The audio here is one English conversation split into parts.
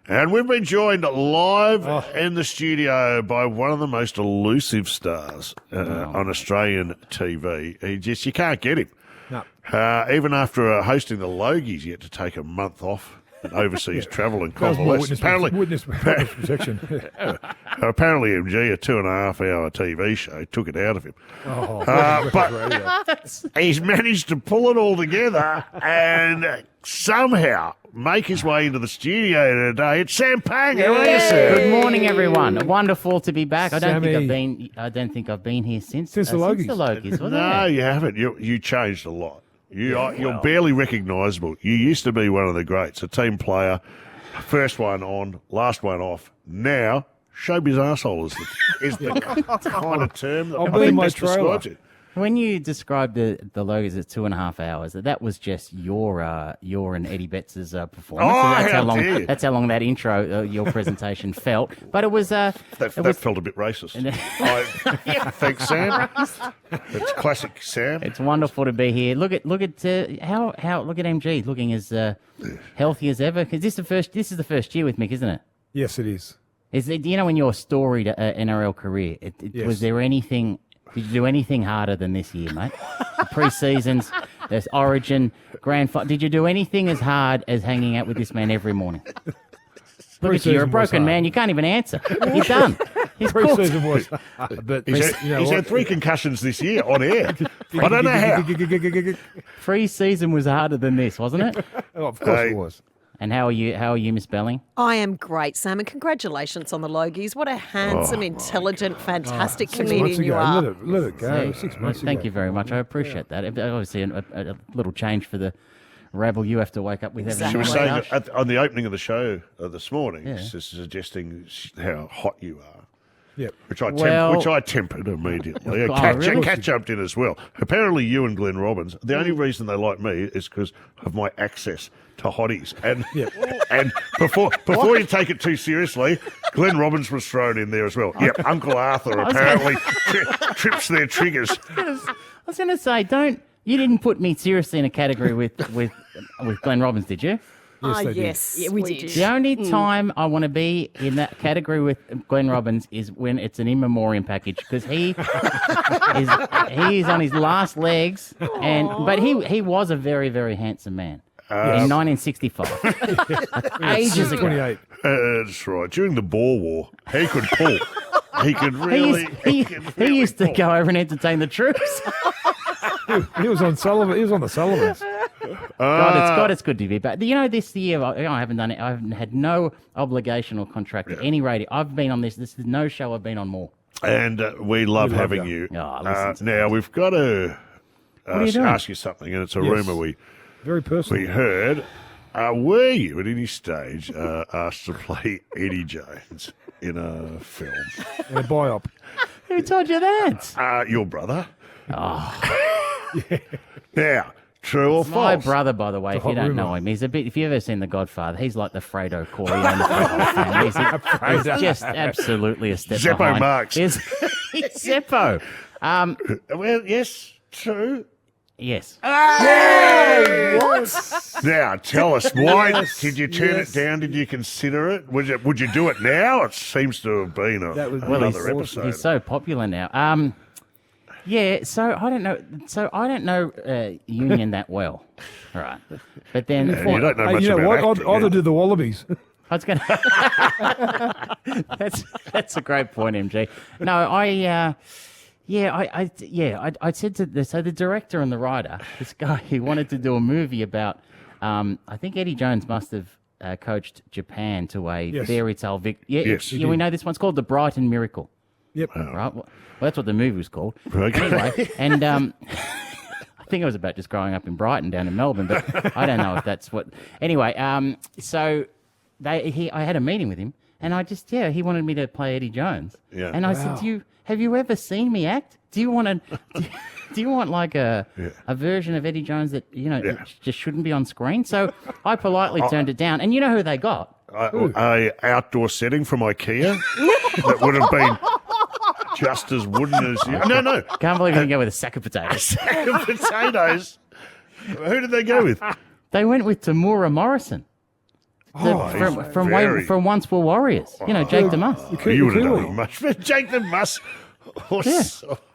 And we've been joined live in the studio by one of the most elusive stars on Australian TV. You can't get him. No. Even after hosting the Logies, he had to take a month off and overseas travel and That was more convalesce. witness protection. Apparently, MG, a 2.5-hour TV show, took it out of him. But he's managed to pull it all together and somehow make his way into the studio today. It's Sam Pang. How are you, sir? Good morning, everyone. Wonderful to be back. I don't Sammy. think I've been here since the Logies. Since the Logies, wasn't No, it? you haven't. You changed a lot. You're barely recognisable. You used to be one of the greats, a team player, first one on, last one off. Now, showbiz arsehole is the kind of term that I'll I be think in my best describes trailer. it. When you described the Logies as 2.5 hours, that was just your and Eddie Betts' performance. Oh, that's how dare you. That's how long that intro, your presentation felt. But it was That felt a bit racist. Thanks, Sam. It's classic Sam. It's wonderful to be here. Look at MG looking as healthy as ever. Because this is the first year with Mick, isn't it? Yes, it is. In your storied NRL career, Yes. was there anything? Did you do anything harder than this year, mate? The pre-seasons, there's Origin, Grand Final. Did you do anything as hard as hanging out with this man every morning? Look at you, you're a Pre-season was broken hard. man. You can't even answer. You're done. He's cooked. Pre-season was, but He's had 3 concussions this year on air. I don't know how. Pre-season was harder than this, wasn't it? Oh, of course it was. And how are you, Miss Belling? I am great, Sam, and congratulations on the Logies. What a handsome, intelligent, fantastic 6 months comedian you ago, are. let it go. Yeah. 6 months Thank ago. you very much. I appreciate that. Obviously, a little change for the rabble you have to wake up with every Exactly. She was morning. saying that on the opening of the show this morning, suggesting how hot you are. Yep. Which I Well- tempered immediately. Oh, Cat really? jumped in as well. Apparently, you and Glenn Robbins. The only reason they like me is because of my access to hotties. And and before you take it too seriously, Glenn Robbins was thrown in there as well. Yep, Uncle Arthur apparently trips their triggers. I was going to say, you didn't put me seriously in a category with Glenn Robbins, did you? Yes, they did. Yes, we did. The only time I want to be in that category with Glenn Robbins is when it's an in memoriam package, because he's on his last legs, but he was a very, very handsome man in 1965, ages ago. 28. That's right. During the Boer War, he could pull. He could really. He used to pull. go over and entertain the troops. He was on Sullivan. He was on the Sullivans. God, it's good to be back. This year I haven't done it. I haven't had no obligation or contract to any radio. I've been on this. This is no show I've been on more. And we love love having you. you. Oh, listen to Now, we've got to are you doing? ask you something, and it's a Yes. rumour we Very personal. heard. Were you at any stage asked to play Eddie Jones in a film? And a biop. Who told you that? Your brother? Now, true or My false? brother, by the way, if you hot don't know rumour. him, he's a bit. If you've ever seen The Godfather, he's like the Fredo Corleone of the whole family. He's just absolutely a step Zeppo behind. Marx. He's Zeppo. Well, yes, true. Yes. Now, tell us, why did you turn it down? Did you consider it? Would you do it now? It seems to have been another episode. He's so popular now. Yeah. So I don't know Union that well, right? But then You don't know Hey, much you know about what? acting, I'd yeah. do the Wallabies. I was going to. That's a great point, MG. No, I said to the director and the writer, this guy who wanted to do a movie about. I think Eddie Jones must have coached Japan to a Yes. fairy tale Yes, he we did. know this one's called The Brighton Miracle. Yep. Right. Well, that's what the movie was called. Okay. Anyway, and I think it was about just growing up in Brighton down in Melbourne, but I don't know if that's what. Anyway, so I had a meeting with him, and he wanted me to play Eddie Jones. Yeah. And I said, have you ever seen me act? Do you want to? Do you want like a version of Eddie Jones that just shouldn't be on screen? So I politely turned it down, and you know who they got? A outdoor setting from IKEA that would have been just as wooden as you. No. Can't believe you can go with a sack of potatoes. Potatoes. Who did they go with? They went with Tamura Morrison. from Once Were Warriors. You know, Jake DeMuss. You would have Kiwi. done much better. Jake the Muss or, Yeah.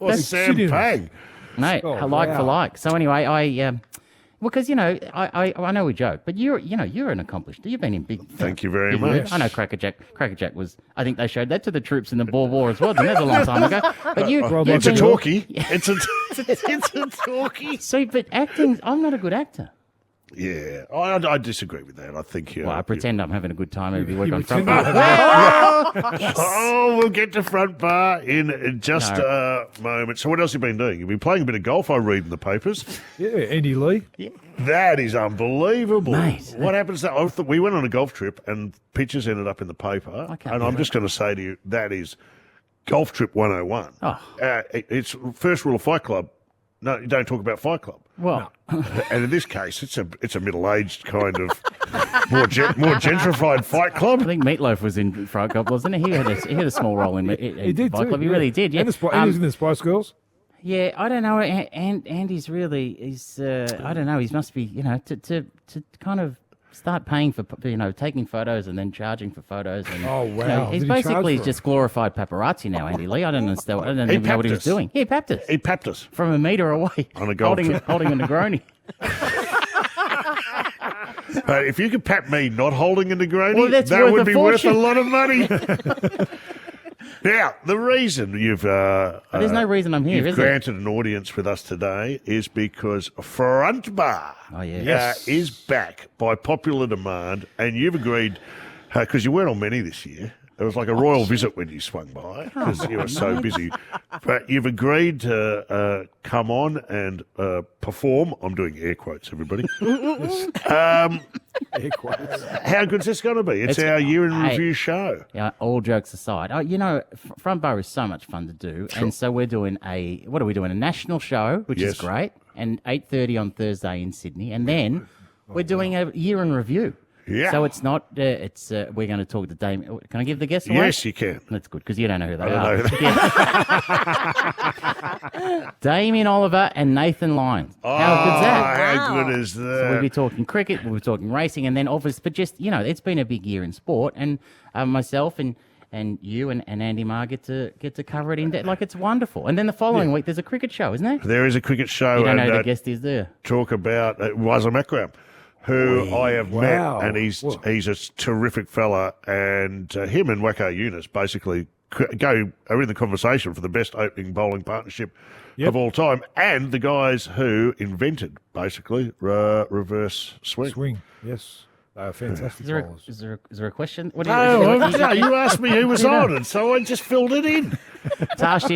or Sam shit in Pang. Mate, Oh, like for wow. like. So anyway, because you know, I know we joke, but you're an accomplished. You've been in big. Thank you very big much. moves. I know Cracker Jack was. I think they showed that to the troops in the Boer War as well. Didn't it? A long time ago. But It's a been- talkie. It's a talkie. So, but acting, I'm not a good actor. Yeah, I disagree with that. I think Well, I pretend I'm having a good time every week You on front pretend bar. Oh, we'll get to front bar in just a moment. So what else have you been doing? You've been playing a bit of golf, I read in the papers. Yeah, Andy Lee. That is unbelievable. Mate. What happens that we went on a golf trip and pictures ended up in the paper. can't And I'm just going to say to you, that is golf trip 101. Oh. It's first rule of Fight Club. No, you don't talk about Fight Club. Well, And in this case, it's a middle-aged kind of more gentrified Fight I Club. think Meatloaf was in Fright Club, wasn't he? He had a small role in He did Fight too. Club. He really did. Yeah. And he was in the Spice Girls. Yeah, I don't know. And Andy's really, I don't know. He must be, to kind of start paying for, taking photos and then charging for photos. And, Oh, you know, wow. he's Did he charge basically for it? just glorified paparazzi now, Andy Lee. I don't understand. I don't He even know what he was papped us. doing. He papped us He papped us. from a metre away. On a golf trip. holding a Negroni. If you could pat me not holding a Negroni, Well, that's that worth would a be worth a fortune. lot of money. Now, the reason you've There's no reason I'm here, you've is there? granted an audience with us today is because Front Bar Yes. is back by popular demand, and you've agreed because you weren't on many this year. It was like a royal visit when you swung by because you were so busy. But you've agreed to come on and perform. I'm doing air quotes, everybody. Air quotes. How good's this going to be? It's our year in review show. Yeah, all jokes aside, Front Bar is so much fun to do, and so we're doing a national show, which Yes. is great, and 8:30 on Thursday in Sydney, and then we're doing a year in review. Yeah. So it's not. We're going to talk to Damien. Can I give the guests away? Yes, you can. That's good because you don't know who they I don't are. know Yeah. Damien Oliver and Nathan Lyons. How good's that? How Wow. good is So we'll that? be talking cricket, we'll be talking racing, and then obviously, but just, it's been a big year in sport, and myself and you and Andy Marr get to cover it in depth. Like, it's wonderful. And then the following week, there's a cricket show, isn't there? There is a cricket show. You don't know and who the guest is there. talk about Wazam Akram, who I have Wow. met, and he's Whoa. a terrific fella, and him and Wacko Yunus basically are in the conversation for the best opening bowling partnership of all time, and the guys who invented basically reverse swing. Swing. Yes. They are fantastic bowlers. Is there a question? What do you, No, you asked me who was on, and so I just filled it in. Tash, what do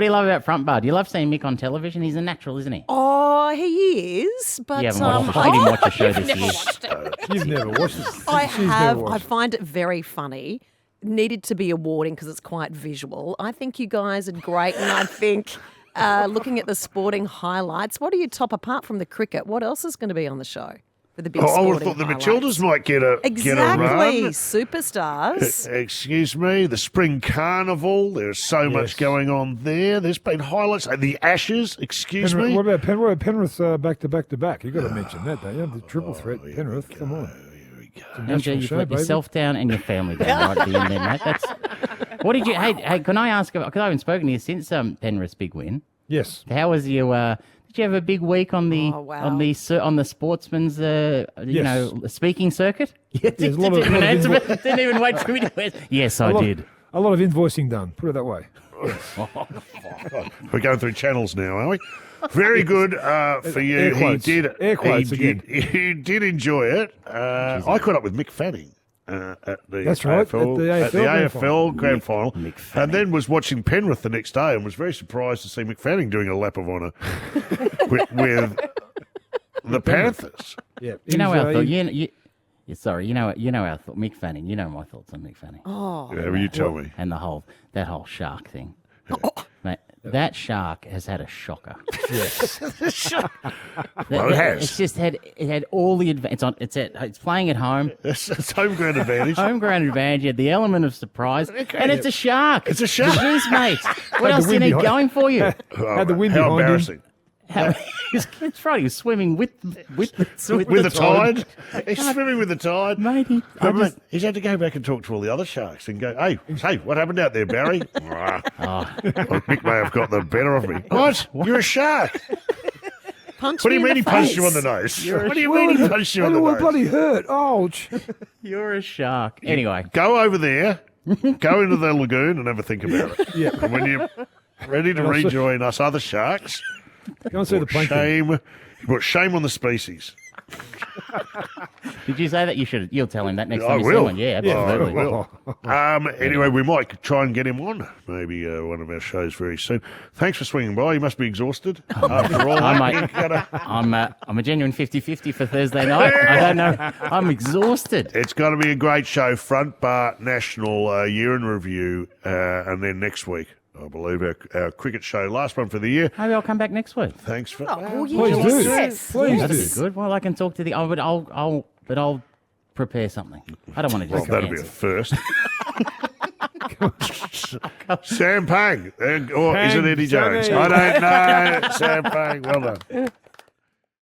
you love about Front Bar? Do you love seeing Mick on television? He's a natural, isn't he? Oh, he is, but You haven't watched I didn't watch the show this year. You've never watched it. I She's never have. I watched it. find it very funny. Needed to be awarding because it's quite visual. I think you guys are great, and I think looking at the sporting highlights, what are you top apart from the cricket? What else is going to be on the show for the big I sporting would have thought the highlights? Matildas might get a Exactly, run. superstars. Excuse me, the Spring Carnival. There's so much Yes. going on there. There's been highlights. The Ashes, excuse Penrith, me. what about Penrith? Penrith back to back to back. You've got to mention that, don't you? The triple threat, Penrith. Come on. It's a Andrew, national you've show, let baby. yourself down and your family down right at the end there, mate. What did you... Hey, can I ask about... Because I haven't spoken to you since Penrith's big win. Yes. How was you... did you have a big week on the Oh, wow. on the sportsman's speaking circuit? Yeah, There's a lot of- didn't, lot of answer invo- it. Didn't even wait for me to answer. Yes, I did. A lot of invoicing done. Put it that way. We're going through channels now, are we? Very good for you. Air quotes. He Quotes did enjoy it. I caught up with Mick Fanning at the That's right, AFL, at the AFL Grand Final, Mick Fanning. and then was watching Penrith the next day and was very surprised to see Mick Fanning doing a lap of honour with the Panthers. Yeah. You know our thought. Sorry, you know our thought. Mick Fanning. You know my thoughts on Mick Fanning. Oh, Yeah, you tell me. And that whole shark thing. Mate, that shark has had a shocker. Well, it has. It's just had all the it's playing at home, It's home ground advantage. home ground advantage. You had the element of surprise, and it's a shark. It's a shark. Jeez, mate. What the else do you wind need behind- going for you? Had the wind How behind him. embarrassing. It's right. He was swimming with the with the tide. He's swimming with the tide. Mate, He's had to go back and talk to all the other sharks and go, hey, what happened out there, Barry? Well, Mick may have got the better of me. What? You're a shark. Punch What do you me in mean he the punched you on face. the nose? What do you mean he punched you on the we're nose? bloody hurt. Ouch. You're a shark. Anyway, Go over there, go into the lagoon and have a think about it. Yeah. And when you're ready to rejoin us other sharks, Go and see the plankton. you put shame on the species. did you say that? You'll tell him that next I time you will. see one. Yeah, I absolutely. will. Anyway, we might try and get him on maybe one of our shows very soon. Thanks for swinging by. You must be exhausted after all. I'm a genuine 50-50 for Thursday night. I don't know. I'm exhausted. It's going to be a great show. Front Bar National Year in Review, and then next week, I believe, our cricket show, last one for the year. Maybe I'll come back next week. Thanks for Oh, Please yes. do. Yes. Please That'd do. be good. Well, I can talk to the. But I'll prepare something. I don't want to just. That'll be a answer. first. Sam Pang, or is it Eddie Sammy. Jones? I don't know. Sam Pang, well done.